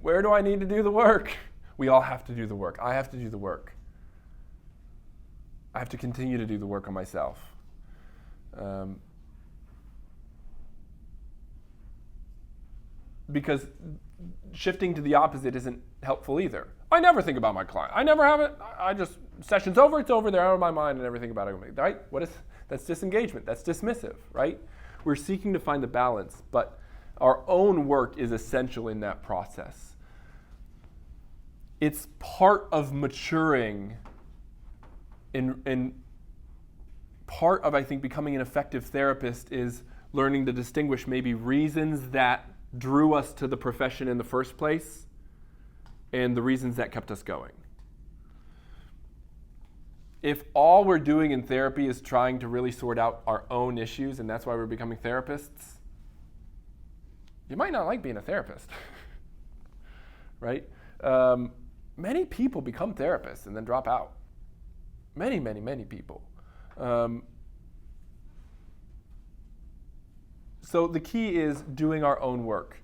where do I need to do the work? We all have to do the work. I have to do the work. I have to continue to do the work on myself. Because shifting to the opposite isn't helpful either. I never think about my client. I never have it. I just, session's over, it's over, they're out of my mind, and never think about it, right? That's disengagement, that's dismissive, right? We're seeking to find the balance, but our own work is essential in that process. It's part of maturing and part of, I think, becoming an effective therapist is learning to distinguish maybe reasons that drew us to the profession in the first place and the reasons that kept us going. If all we're doing in therapy is trying to really sort out our own issues and that's why we're becoming therapists, you might not like being a therapist. right? Many people become therapists and then drop out. Many, many, many people. So the key is doing our own work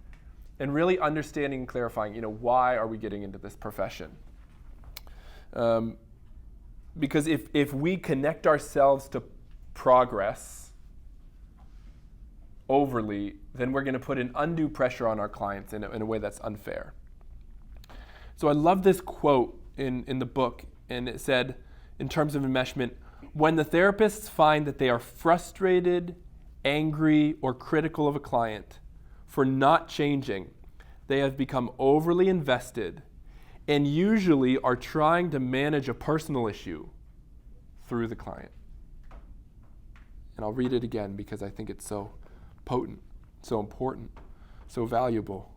and really understanding and clarifying, why are we getting into this profession? Because if we connect ourselves to progress overly, then we're going to put an undue pressure on our clients in a way that's unfair. So I love this quote in the book, and it said, in terms of enmeshment, when the therapists find that they are frustrated, angry, or critical of a client for not changing, they have become overly invested and usually are trying to manage a personal issue through the client. And I'll read it again because I think it's so potent, so important, so valuable.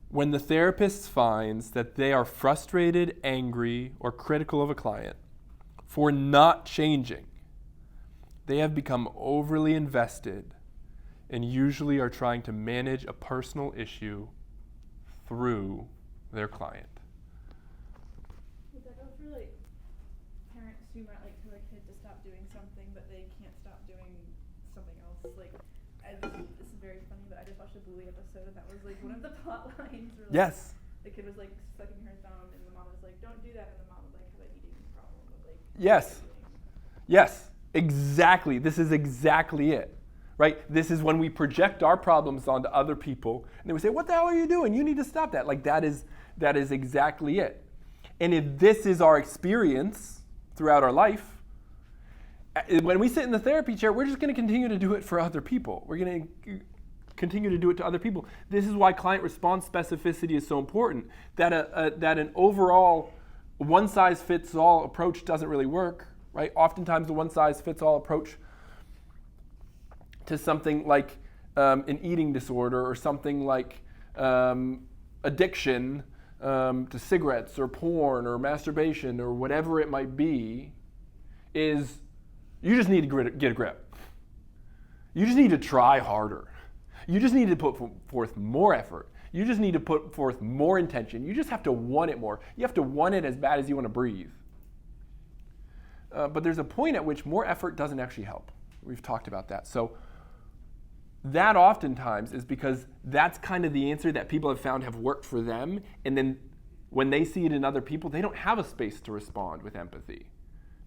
When the therapist finds that they are frustrated, angry, or critical of a client for not changing, they have become overly invested and usually are trying to manage a personal issue through their client. Would that go for like parents who might like tell their kid to stop doing something, but they can't stop doing something else? Like, this is very funny, but I just watched a Bluey episode that was like one of the plot lines. Where, like, Yes. The kid was like sucking her thumb, and the mom was like, "Don't do that," and the mom would like have an eating problem, but like. Yes. Yes. Exactly. This is exactly it. Right? This is when we project our problems onto other people, and they would say, "What the hell are you doing? You need to stop that." Like that is exactly it. And if this is our experience throughout our life, when we sit in the therapy chair, we're just going to continue to do it for other people. We're going to continue to do it to other people. This is why client response specificity is so important. That an overall one-size-fits-all approach doesn't really work. Right? Oftentimes the one-size-fits-all approach to something like an eating disorder or something like addiction to cigarettes or porn or masturbation or whatever it might be is you just need to get a grip. You just need to try harder. You just need to put forth more effort. You just need to put forth more intention. You just have to want it more. You have to want it as bad as you want to breathe. But there's a point at which more effort doesn't actually help. We've talked about that. So that oftentimes is because that's kind of the answer that people have found have worked for them. And then when they see it in other people, they don't have a space to respond with empathy,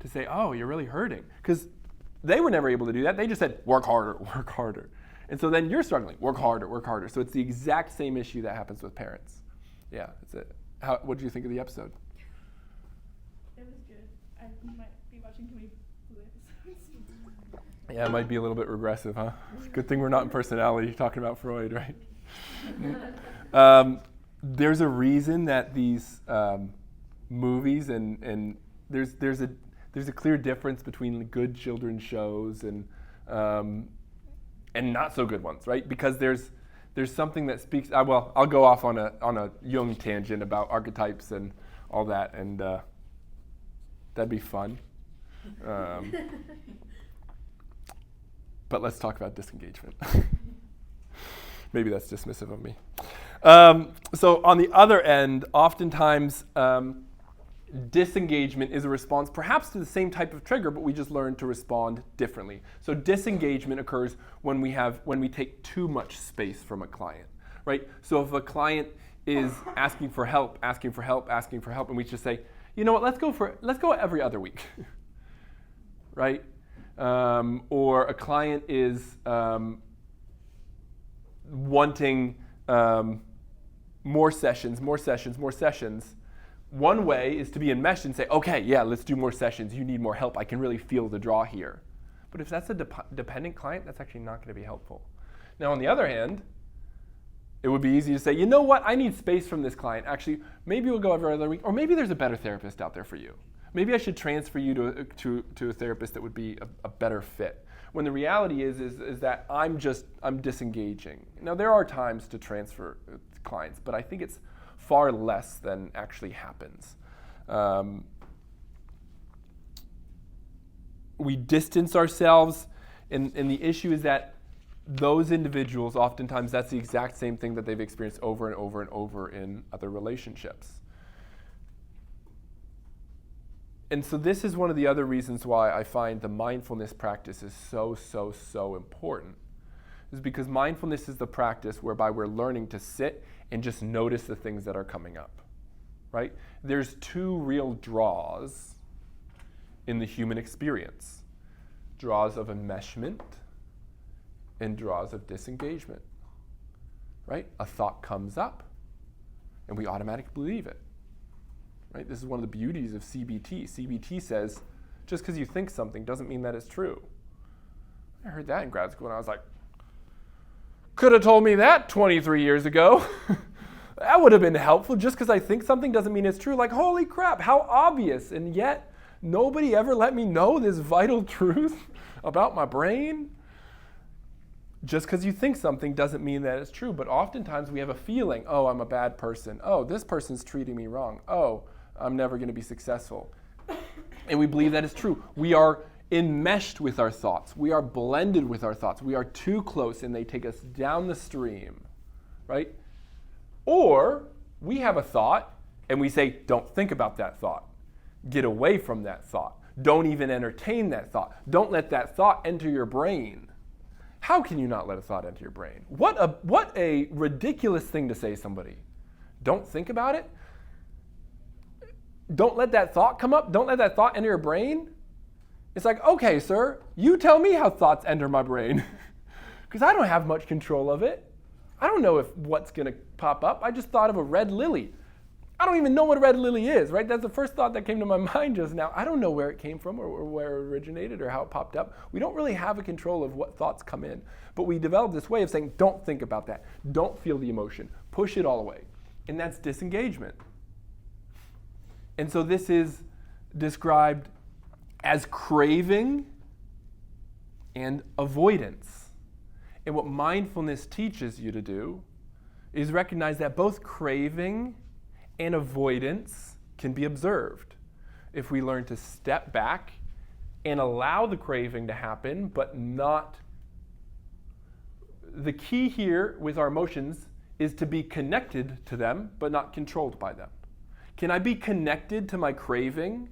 to say, "Oh, you're really hurting." Because they were never able to do that. They just said, "Work harder, work harder." And so then you're struggling, work harder, work harder. So it's the exact same issue that happens with parents. Yeah, that's it. What did you think of the episode? It was good. I might be watching too many Bluey episodes. Yeah, it might be a little bit regressive, huh? Good thing we're not in personality talking about Freud, right? There's a reason that these movies and there's a clear difference between good children's shows and not so good ones, right? Because there's something that speaks. I'll go off on a Jung tangent about archetypes and all that, and that'd be fun. But let's talk about disengagement. Maybe that's dismissive of me. So on the other end, oftentimes disengagement is a response perhaps to the same type of trigger, but we just learn to respond differently. So disengagement occurs when we take too much space from a client, right? So if a client is asking for help, and we just say, "You know what, let's go every other week," right? Or a client is wanting more sessions. One way is to be enmeshed and say, "Okay, yeah, let's do more sessions. You need more help. I can really feel the draw here." But if that's a dependent client, that's actually not going to be helpful. Now, on the other hand, it would be easy to say, "You know what? I need space from this client. Actually, maybe we'll go every other week, or maybe there's a better therapist out there for you. Maybe I should transfer you to a therapist that would be a better fit." When the reality is that I'm disengaging. Now, there are times to transfer clients, but I think it's far less than actually happens. We distance ourselves, and the issue is that those individuals, oftentimes that's the exact same thing that they've experienced over and over and over in other relationships. And so this is one of the other reasons why I find the mindfulness practice is so important. Is because mindfulness is the practice whereby we're learning to sit and just notice the things that are coming up, right? There's two real draws in the human experience. Draws of enmeshment and draws of disengagement, right? A thought comes up and we automatically believe it, right? This is one of the beauties of CBT. CBT says, just because you think something doesn't mean that it's true. I heard that in grad school and I was like, could have told me that 23 years ago. That would have been helpful. Just because I think something doesn't mean it's true. Like, holy crap, how obvious. And yet, nobody ever let me know this vital truth about my brain. Just because you think something doesn't mean that it's true. But oftentimes we have a feeling, oh, I'm a bad person. Oh, this person's treating me wrong. Oh, I'm never going to be successful. And we believe that it's true. We are enmeshed with our thoughts. We are blended with our thoughts. We are too close and they take us down the stream, right? Or we have a thought and we say, don't think about that thought. Get away from that thought. Don't even entertain that thought. Don't let that thought enter your brain. How can you not let a thought enter your brain? What a ridiculous thing to say to somebody. Don't think about it. Don't let that thought come up. Don't let that thought enter your brain. It's like, okay, sir, you tell me how thoughts enter my brain. Because I don't have much control of it. I don't know what's going to pop up. I just thought of a red lily. I don't even know what a red lily is, right? That's the first thought that came to my mind just now. I don't know where it came from or where it originated or how it popped up. We don't really have a control of what thoughts come in. But we developed this way of saying, don't think about that. Don't feel the emotion. Push it all away. And that's disengagement. And so this is described as craving and avoidance. And what mindfulness teaches you to do is recognize that both craving and avoidance can be observed if we learn to step back and allow the craving to happen, but not. The key here with our emotions is to be connected to them, but not controlled by them. Can I be connected to my craving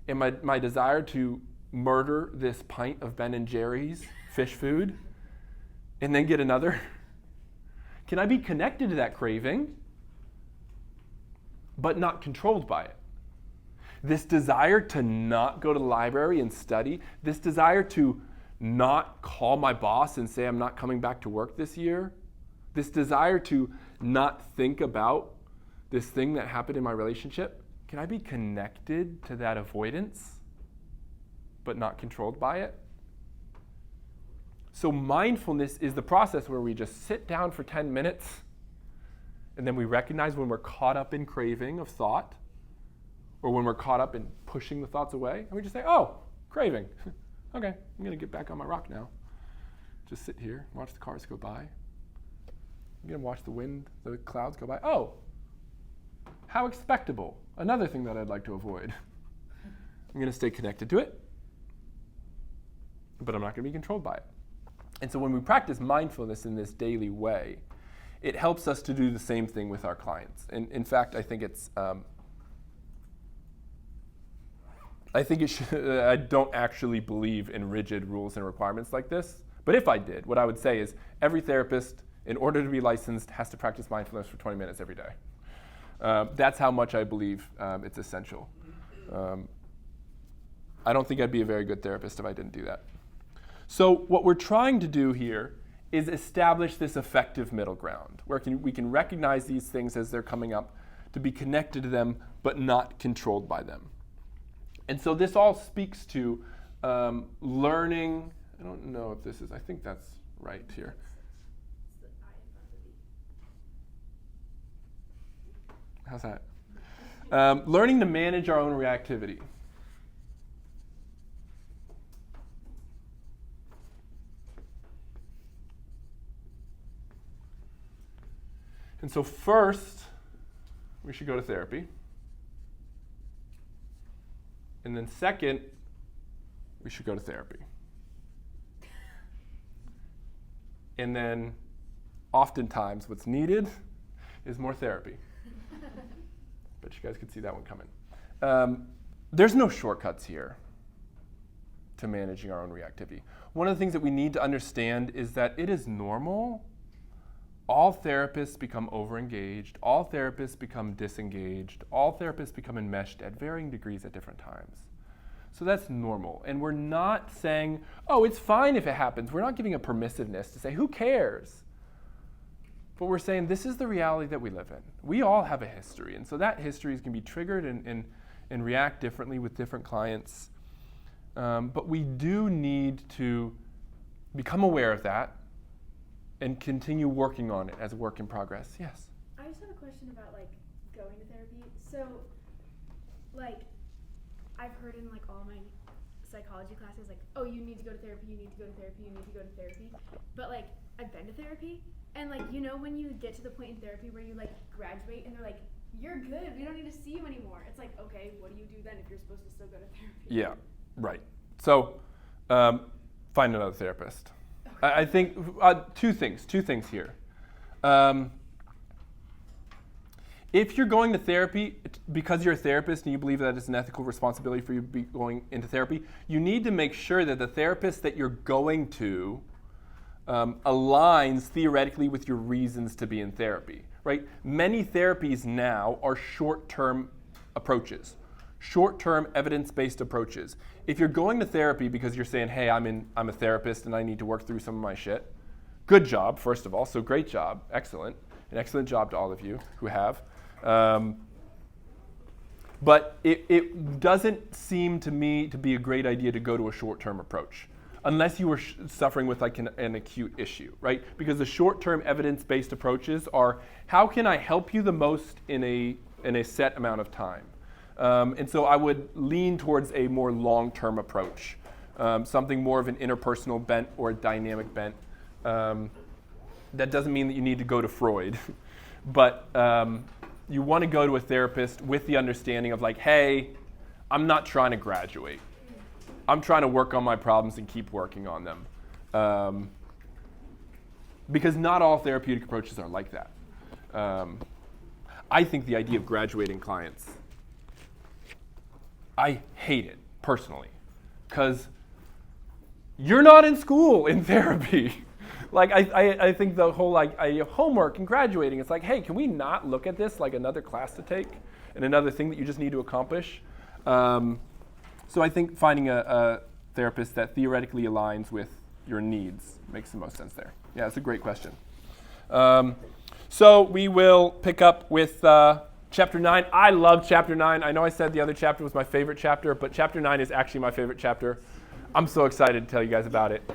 and my desire to murder this pint of Ben & Jerry's fish food and then get another? Can I be connected to that craving but not controlled by it? This desire to not go to the library and study, this desire to not call my boss and say I'm not coming back to work this year, this desire to not think about this thing that happened in my relationship, can I be connected to that avoidance but not controlled by it? So mindfulness is the process where we just sit down for 10 minutes and then we recognize when we're caught up in craving of thought or when we're caught up in pushing the thoughts away, and we just say, oh, craving. Okay, I'm going to get back on my rock now. Just sit here, watch the cars go by. I'm going to watch the wind, the clouds go by. Oh, how expectable. Another thing that I'd like to avoid. I'm going to stay connected to it, but I'm not going to be controlled by it. And so when we practice mindfulness in this daily way, it helps us to do the same thing with our clients. And in fact, I think it's, I don't actually believe in rigid rules and requirements like this. But if I did, what I would say is every therapist, in order to be licensed, has to practice mindfulness for 20 minutes every day. That's how much I believe it's essential. I don't think I'd be a very good therapist if I didn't do that. So what we're trying to do here is establish this effective middle ground where we can recognize these things as they're coming up, to be connected to them but not controlled by them. And so this all speaks to learning. I don't know if this is, I think that's right here. It's the I in front of the How's that? Learning to manage our own reactivity. And so first, we should go to therapy. And then second, we should go to therapy. And then oftentimes what's needed is more therapy. Bet you guys could see that one coming. There's no shortcuts here to managing our own reactivity. One of the things that we need to understand is that it is normal. All therapists become overengaged. All therapists become disengaged. All therapists become enmeshed at varying degrees at different times. So that's normal. And we're not saying, oh, it's fine if it happens. We're not giving a permissiveness to say, who cares? But we're saying this is the reality that we live in. We all have a history. And so that history can be triggered and react differently with different clients. But we do need to become aware of that and continue working on it as a work in progress. Yes? I just have a question about like going to therapy. So like I've heard in like all my psychology classes like, oh, you need to go to therapy, you need to go to therapy, you need to go to therapy. But like I've been to therapy and like, you know, when you get to the point in therapy where you like graduate and they're like, you're good, we don't need to see you anymore. It's like, okay, what do you do then if you're supposed to still go to therapy? Yeah, right. So find another therapist. Okay. I think two things here. If you're going to therapy because you're a therapist and you believe that it's an ethical responsibility for you to be going into therapy, you need to make sure that the therapist that you're going to aligns theoretically with your reasons to be in therapy, right? Many therapies now are short-term approaches, short-term evidence-based approaches. If you're going to therapy because you're saying, hey, I'm a therapist and I need to work through some of my shit, good job, first of all, so great job, excellent. An excellent job to all of you who have. But it doesn't seem to me to be a great idea to go to a short-term approach unless you were suffering with like an acute issue, right? Because the short-term evidence-based approaches are, how can I help you the most in a set amount of time? And so I would lean towards a more long-term approach, something more of an interpersonal bent or a dynamic bent. That doesn't mean that you need to go to Freud, but you want to go to a therapist with the understanding of like, hey, I'm not trying to graduate. I'm trying to work on my problems and keep working on them. Because not all therapeutic approaches are like that. I think the idea of graduating clients, I hate it personally, because you're not in school in therapy. Like, I think the whole, like, homework and graduating, it's like, hey, can we not look at this like another class to take and another thing that you just need to accomplish? So I think finding a therapist that theoretically aligns with your needs makes the most sense there. Yeah, that's a great question. So we will pick up with Chapter 9. I love Chapter 9. I know I said the other chapter was my favorite chapter, but Chapter 9 is actually my favorite chapter. I'm so excited to tell you guys about it.